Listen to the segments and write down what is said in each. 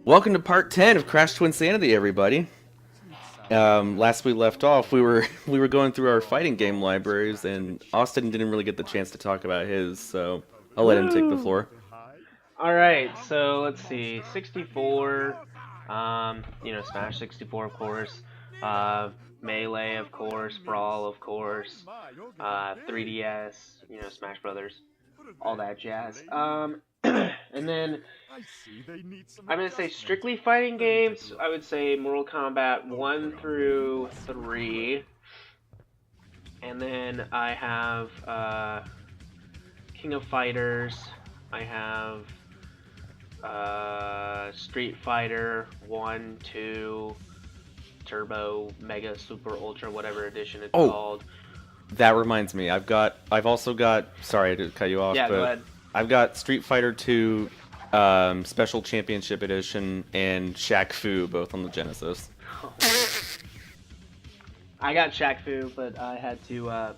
Welcome to part 10 of Crash Twinsanity, everybody. Last we left off, we were going through our fighting game libraries, and Austin didn't really get the chance to talk about his, so I'll let him take the floor. Alright, so let's see, 64, Smash 64, of course, Melee, of course, Brawl, of course, 3DS, Smash Brothers, all that jazz. And then, I'm going to say strictly fighting games, I would say Mortal Kombat 1 through 3, and then I have, King of Fighters, I have Street Fighter 1, 2, Turbo, Mega, Super, Ultra, whatever edition it's called. That reminds me, I've also got, sorry to cut you off, yeah, but go ahead. I've got Street Fighter 2 Special Championship Edition and Shaq Fu, both on the Genesis. I got Shaq Fu, but I had to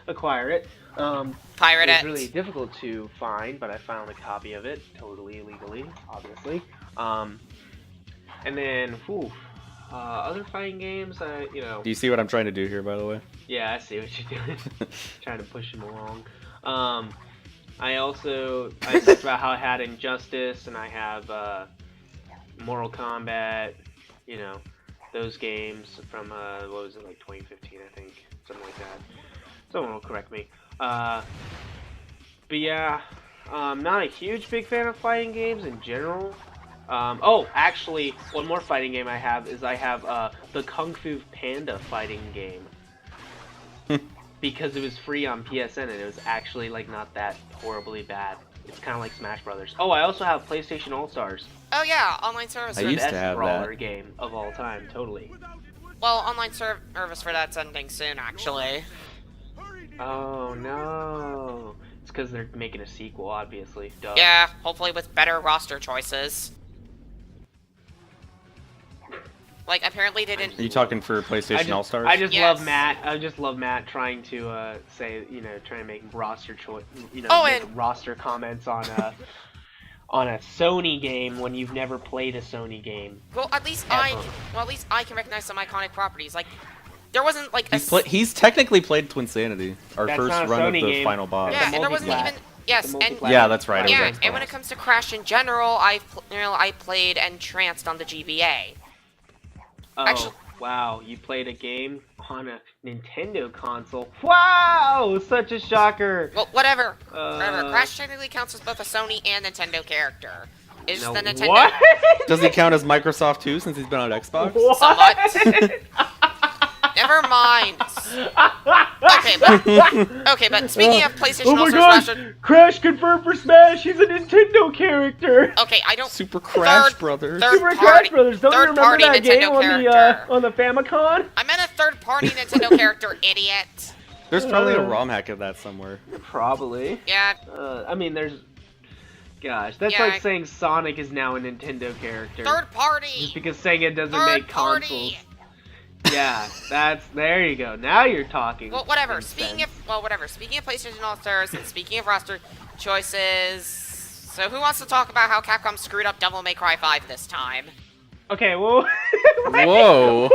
acquire it. Pirate It was it. really difficult to find, but I found a copy of it, totally illegally, obviously. And then, other fighting games, Do you see what I'm trying to do here, by the way? Yeah, I see what you're doing. Trying to push him along. I talked about how I had Injustice, and I have Mortal Kombat, those games from, what was it, like 2015, I think, something like that. Someone will correct me. But yeah, not a huge big fan of fighting games in general. Actually, one more fighting game I have is the Kung Fu Panda fighting game. Because it was free on PSN and it was actually like not that horribly bad. It's kind of like Smash Brothers. Oh, I also have PlayStation All-Stars. Oh yeah, online service. I used the to have brawler that. game of all time, totally. Well, online service for that's ending soon, actually. Oh no. It's because they're making a sequel, obviously. Duh. Yeah, hopefully with better roster choices. Like, apparently they didn't... Are you talking for PlayStation All-Stars? I just Yes. love Matt. I just love Matt trying to say, trying to make roster choice, and- roster comments on on a Sony game when you've never played a Sony game. Well, at least Ever. I can recognize some iconic properties. Like, there wasn't, like, He's technically played Twinsanity, our That's first not a run of Sony the game. final boss. Yeah, the and there wasn't multi-plat. even... Yes, The and... multi-plat. Yeah, that's right. Yeah, Okay. and when it comes to Crash in general, I played Entranced on the GBA. Oh, Actually- wow, you played a game on a Nintendo console. Wow, such a shocker. Well, whatever. Crash technically counts as both a Sony and Nintendo character. Is No, the Nintendo... what? Does he count as Microsoft too, since he's been on Xbox? What? Somewhat. Never mind. Okay, but speaking of PlayStation Oh my All-Stars god! roster... Crash confirmed for Smash! He's a Nintendo character! Okay, I don't... Super Crash Third- Brothers. third- Super party- Crash Brothers! Don't you remember third-party that game Nintendo on character. the Famicom? I meant a third-party Nintendo character, idiot. There's probably a ROM hack of that somewhere. Probably. Yeah, I mean, there's... Gosh, that's Yeah, like saying Sonic is now a Nintendo character. Just third-party. because Sega doesn't make consoles. Third-party. Yeah, there you go. Now you're talking. Well, whatever. Makes Speaking sense. of PlayStation All-Stars and speaking of roster choices, so who wants to talk about how Capcom screwed up Devil May Cry 5 this time? Okay, well... Whoa.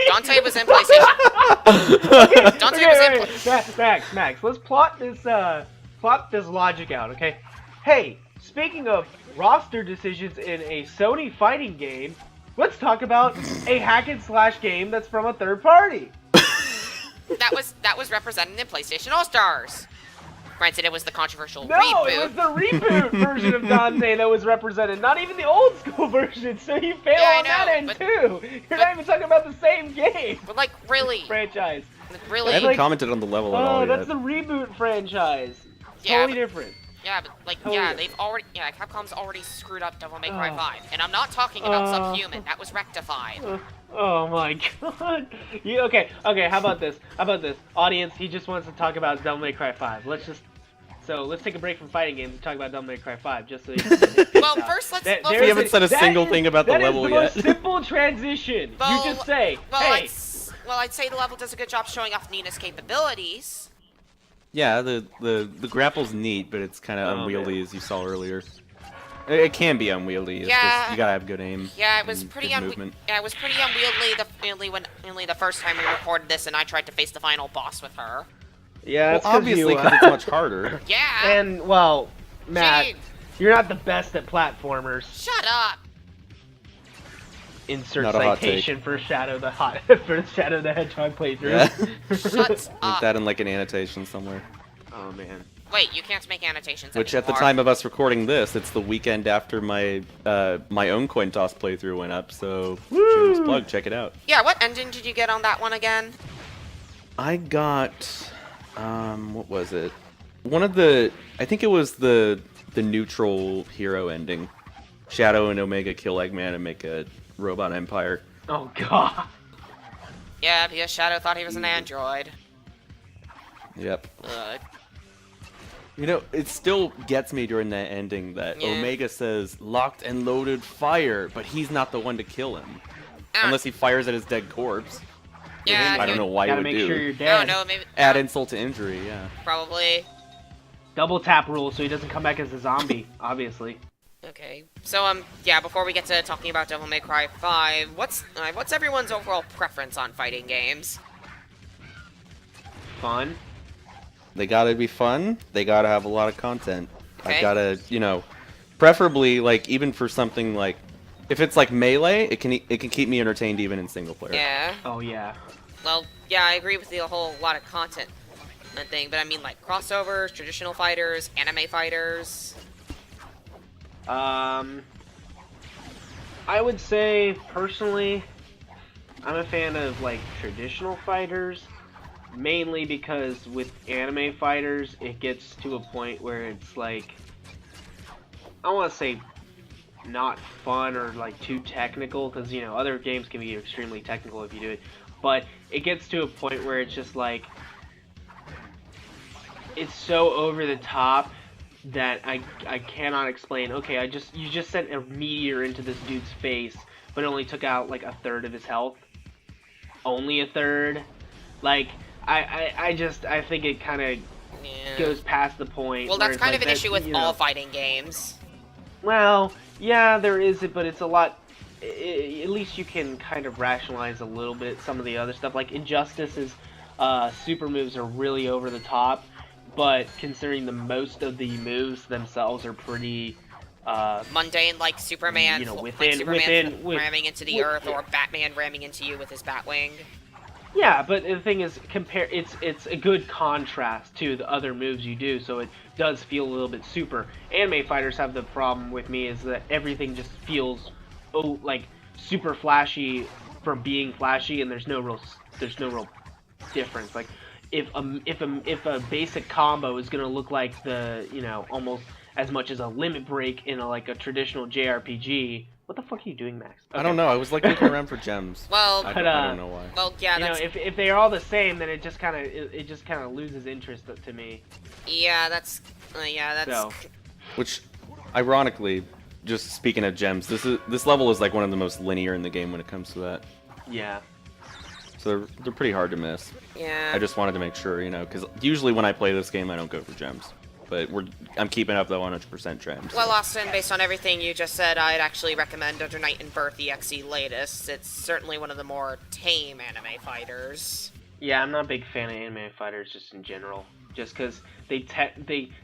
Dante was in PlayStation. Dante was in Max, let's plot this logic out, okay? Hey, speaking of roster decisions in a Sony fighting game, let's talk about a hack and slash game that's from a third party. That was represented in PlayStation All-Stars. Granted, it was the controversial No, reboot. it was the reboot version of Dante that was represented, not even the old school version, so you fail Yeah, I on that know, end but- too. You're not even talking about the same game. But like, really, Franchise. like, I really, haven't like- commented on the level at all Oh, yet. that's the reboot franchise. Yeah, Totally but- different. yeah, but like, Oh, yeah, yeah. Capcom's already screwed up Devil May Cry Oh. 5, and I'm not talking about Oh. Subhuman. That was rectified. Oh my god. Okay, how about this? Audience, he just wants to talk about Devil May Cry 5. Let's take a break from fighting games and talk about Devil May Cry 5, just so you can Well, first let's. That- well, there We is haven't said a that single is- thing about the that is level the yet. most simple transition. Well, You just say, well, hey. I'd say the level does a good job showing off Nina's capabilities. Yeah, the grapple's neat, but it's kind of Oh, unwieldy, man. as you saw earlier. It can be unwieldy. It's Yeah. just, you gotta have good aim. Yeah, it was and pretty good movement. Yeah, it was pretty unwieldy the first time we recorded this, and I tried to face the final boss with her. Yeah, Well, it's 'cause obviously, you, because it's much harder. Yeah. and well, Matt, Gee, you're not the best at platformers. shut up. Insert Not a hot citation for Shadow the Hedgehog playthrough. Yeah. Shut Link up. that in like an annotation somewhere. Oh man. Wait, you can't make annotations Which at the anymore. time of us recording this, it's the weekend after my my own coin toss playthrough went up, so shameless plug, check it out. Yeah, what ending did you get on that one again? I got what was it? One of the I think it was the neutral hero ending. Shadow and Omega kill Eggman and make a robot empire. Oh god. Yeah, because Shadow thought he was an android. Yep. Ugh. You know, it still gets me during that ending that Yeah. Omega says locked and loaded fire, but he's not the one to kill him. Ah. Unless he fires at his dead corpse. Yeah, I don't know why Gotta you would make do. sure you're I dead. don't know, maybe. Add insult to injury, yeah. Probably. Double tap rule so he doesn't come back as a zombie, obviously. Okay. So, yeah, before we get to talking about Devil May Cry 5, what's everyone's overall preference on fighting games? Fun. They gotta be fun. They gotta have a lot of content. Okay. I've gotta, you know, preferably like even for something like, if it's like Melee, it can keep me entertained even in single player. Yeah. Oh yeah. Well, yeah, I agree with the whole lot of content thing, but I mean like crossovers, traditional fighters, anime fighters. I would say personally, I'm a fan of like traditional fighters, mainly because with anime fighters, it gets to a point where it's like, I want to say not fun or like too technical, because you know other games can be extremely technical if you do it, but it gets to a point where it's just like it's so over the top that I cannot explain. Okay, you just sent a meteor into this dude's face, but it only took out like a third of his health. Only a third. Like I think it kind of Yeah. goes past the point. Well, where that's it's kind like of an issue with you know, all fighting games. Well, yeah, there is it, but it's a lot. At least you can kind of rationalize a little bit some of the other stuff. Like Injustice's super moves are really over the top, but considering the most of the moves themselves are pretty Mundane, like Superman, You know, Superman with- ramming into the earth, or Batman ramming into you with his Batwing. Yeah, but the thing is, it's a good contrast to the other moves you do, so it does feel a little bit super. Anime fighters have the problem with me is that everything just feels like super flashy for being flashy, and there's no real difference. Like if a basic combo is gonna look like the almost as much as a limit break in like a traditional JRPG. What the fuck are you doing, Max? I don't know. I was like looking around for gems. Well, I But, don't know why. well, yeah, You know, that's if they're all the same, then it just kind of loses interest to me. yeah, that's So. Which, ironically, just speaking of gems, this level is like one of the most linear in the game when it comes to that. Yeah. So they're pretty hard to miss. yeah. I just wanted to make sure, because usually when I play this game, I don't go for gems. But I'm keeping up the 100% trend. Well, Austin, based on everything you just said, I'd actually recommend Under Night and Birth EXE latest. It's certainly one of the more tame anime fighters. Yeah, I'm not a big fan of anime fighters just in general. Just because they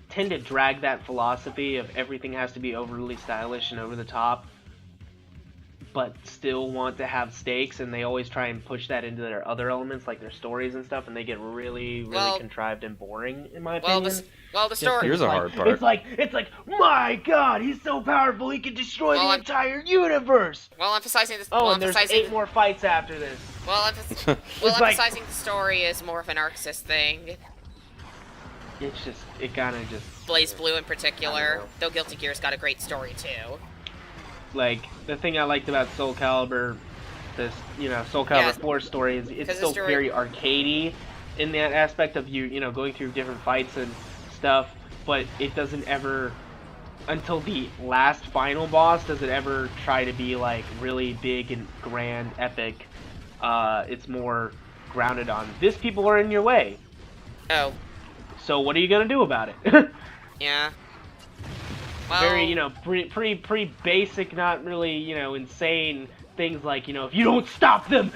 tend to drag that philosophy of everything has to be overly stylish and over the top, but still want to have stakes, and they always try and push that into their other elements, like their stories and stuff, and they get really Well- contrived and boring, in my Well, opinion. the Just story. 'cause Here's it's a hard part. It's like, my God, he's so powerful, he can destroy Well, the I'm- entire universe. Well, emphasizing this. Oh, well, and there's emphasizing. 8 more fights after this. Well, It's like- emphasizing the story is more of an Arxis thing. It's just, it kind of just. Blaze Blue in I don't particular, know. though Guilty Gear's got a great story too. Like, the thing I liked about Soul Calibur, this, Soul Calibur Yeah, 4 story is it's 'cause still the story- very arcadey in that aspect of you going through different fights and stuff, but it doesn't ever, until the last final boss, does it ever try to be like really big and grand, epic. It's more grounded on, this people are in your way, Oh, so what are you gonna do about it? yeah. Well, very, you know, pretty basic, not really, you know, insane things like, you know, if you don't stop them,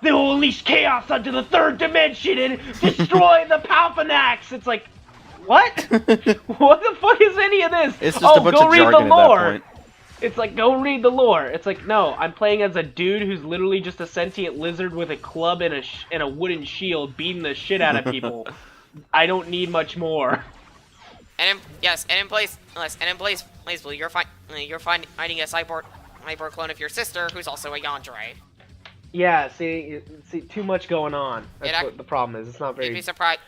they will unleash chaos onto the third dimension and destroy the Palpanax. It's like, what? What the fuck is any of this? It's just a bunch go of read jargon the at that lore. point. It's like, go read the lore. It's like, no, I'm playing as a dude who's literally just a sentient lizard with a club and a wooden shield beating the shit out of people. I don't need much more. and in Blaze Blue, you're fighting a cyborg clone of your sister, who's also a Yandere. Yeah, see, too much going on. That's what the problem is. It's not very. You'd be surprised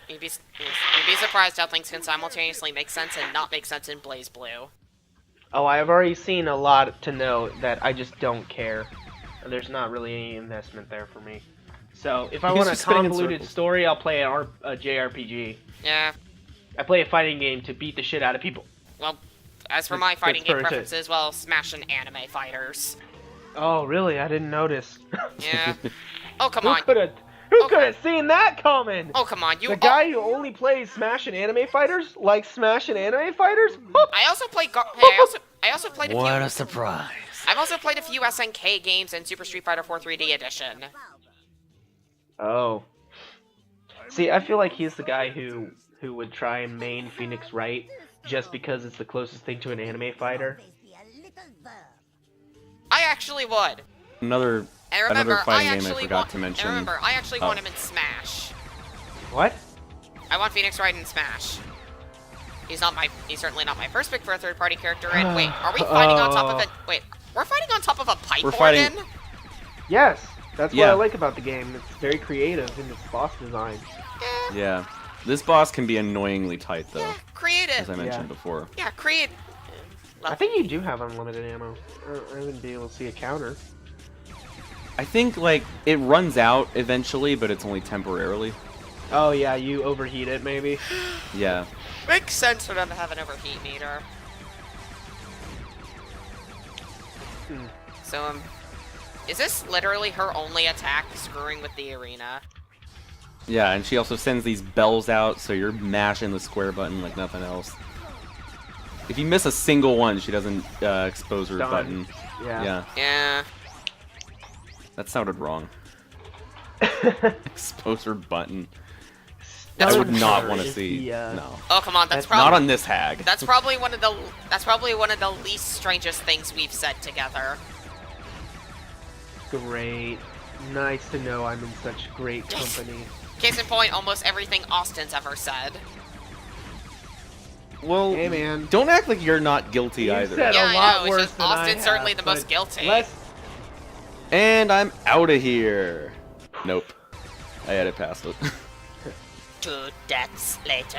how things can simultaneously make sense and not make sense in Blaze Blue. Oh, I've already seen a lot to know that I just don't care. There's not really any investment there for me. So, if I want a convoluted story, I'll play a JRPG. Yeah. I play a fighting game to beat the shit out of people. Well, as for my fighting game preferences, well, Smash and anime fighters. Oh, really? I didn't notice. Yeah. Oh, come on. Who could have seen that coming? Oh, come on. The guy who only plays Smash and anime fighters likes Smash and anime fighters? I also played. I also played a few. What a surprise! I've also played a few SNK games and Super Street Fighter 4 3D Edition. Oh. See, I feel like he's the guy who would try and main Phoenix Wright just because it's the closest thing to an anime fighter. I actually would. Another fighting game I forgot to mention. And remember, I actually want him in Smash. What? I want Phoenix Wright in Smash. He's certainly not my first pick for a third-party character. And wait, are we fighting on top of it? Wait, we're fighting on top of a pipe organ? Yes, that's what I like about the game. It's very creative in its boss design. Yeah, this boss can be annoyingly tight though. Yeah, creative. As I mentioned before. Yeah, creative. I think you do have unlimited ammo. I wouldn't be able to see a counter. I think like it runs out eventually, but it's only temporarily. Oh yeah, you overheat it maybe. Yeah. Makes sense for them to have an overheat meter. So is this literally her only attack, screwing with the arena? Yeah, and she also sends these bells out, so you're mashing the square button like nothing else. If you miss a single one, she doesn't expose her button. Yeah. Yeah. That sounded wrong. Expose her button. That's I would not want to see. No. Oh come on, that's probably not on this hag. That's probably one of the least strangest things we've said together. Great. Nice to know I'm in such great company. Case in point, almost everything Austin's ever said. Well, hey man, don't act like you're not guilty either. Said yeah, a lot I know. worse It's just than Austin's certainly the most guilty. And I'm out of here. Nope. I had it past it. 2 deaths later.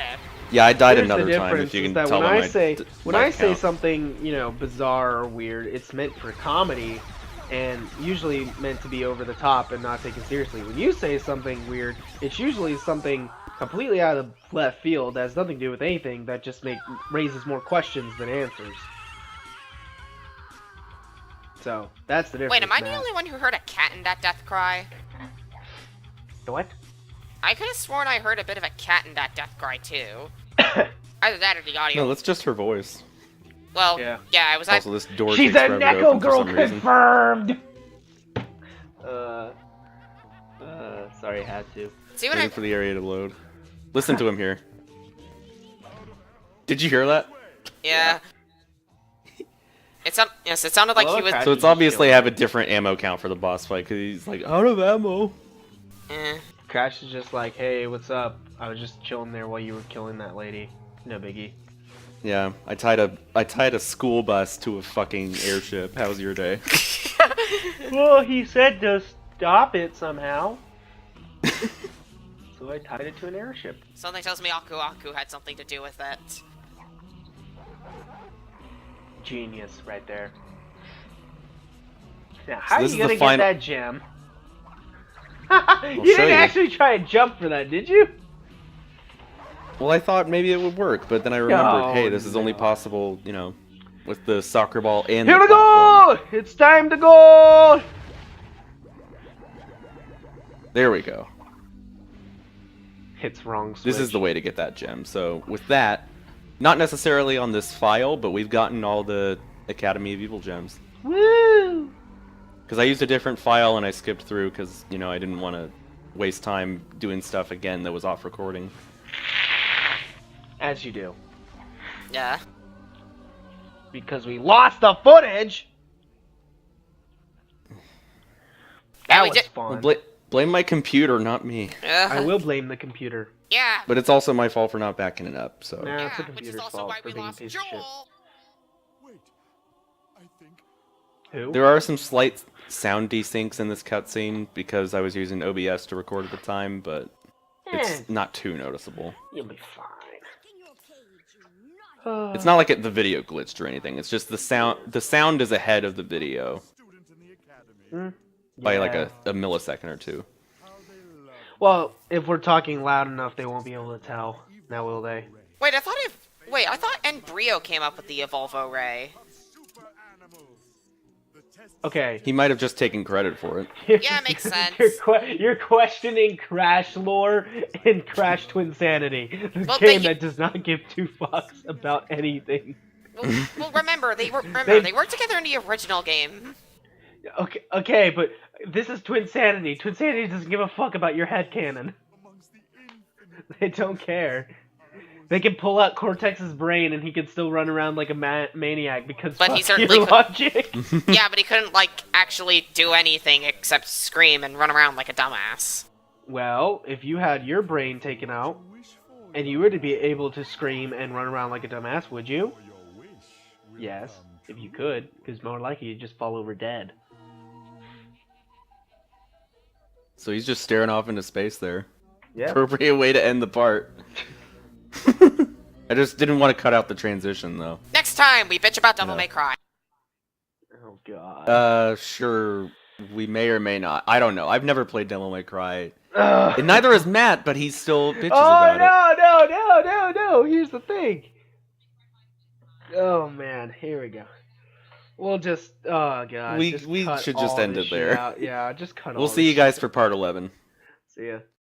Yeah, I died Here's another the time. If you can that tell when by I my say count. something, you know, bizarre or weird, it's meant for comedy, and usually meant to be over the top and not taken seriously. When you say something weird, it's usually something completely out of left field that has nothing to do with anything, that just raises more questions than answers. So that's the difference. Wait, am I the only one who heard a cat in that death cry? What? I could have sworn I heard a bit of a cat in that death cry too. Either that or the audio. No, that's just her voice. Well, yeah, I was Also, this door She's takes a forever to Neko open for girl some reason. confirmed! Sorry, I had to. See what Waiting for the area to load. Listen to him here. Did you hear that? Yeah. It sounded like he was. So it's obviously have a different ammo count for the boss fight because he's like out of ammo. Crash is just like, hey, what's up? I was just chilling there while you were killing that lady. No biggie. Yeah, I tied a school bus to a fucking airship. How's your day? Well, he said to stop it somehow. So I tied it to an airship. Something tells me Aku Aku had something to do with it. Genius right there. Now, how this are is you gonna the get final- that gem? You didn't actually try and jump for that, did you? Well, I thought maybe it would work, but then I remembered, Oh, hey, this is only possible, you know, with the soccer ball and Here the we platform. go! It's time to go! There we go. Hits wrong switch. This is the way to get that gem. So with that, Not necessarily on this file, but we've gotten all the Academy of Evil gems. Woo! Because I used a different file and I skipped through because, you know, I didn't want to waste time doing stuff again that was off recording. As you do. Yeah. Because we lost the footage! Yeah, That we was did. fun. Blame my computer, not me. I will blame the computer. Yeah. But it's also my fault for not backing it up, so... Nah, it's the Yeah, which is computer's also fault why for we being a lost piece of shit. Joel. Who? There are some slight sound desyncs in this cutscene because I was using OBS to record at the time, but it's not too noticeable. You'll be fine. It's not like the video glitched or anything. It's just the sound. The sound is ahead of the video by like a millisecond or two. Well, if we're talking loud enough, they won't be able to tell. Now will they? Wait, I thought Embryo came up with the Evolvo Ray. Okay. He might have just taken credit for it. Yeah, makes sense. You're questioning Crash lore and Crash Twinsanity, the Well, game that does not give two fucks about anything. Well, remember they worked together in the original game. Okay, but this is Twinsanity. Twinsanity doesn't give a fuck about your headcanon. They don't care. They can pull out Cortex's brain and he can still run around like a maniac because But fuck he certainly your logic. Yeah, but he couldn't like actually do anything except scream and run around like a dumbass. Well, if you had your brain taken out and you were to be able to scream and run around like a dumbass, would you? Yes, if you could, because more likely you'd just fall over dead. So he's just staring off into space there. Yeah. Appropriate way to end the part. I just didn't want to cut out the transition, though. Next time we bitch about Devil No. May Cry. Oh god. Sure. We may or may not. I don't know. I've never played Devil May Cry. Ugh. And neither is Matt, but he still bitches Oh about it. no! Here's the thing. Oh man, here we go. We'll just god. We just should cut just all end this it shit there. out. Yeah, just cut. We'll all see this you guys shit. for part 11. See ya.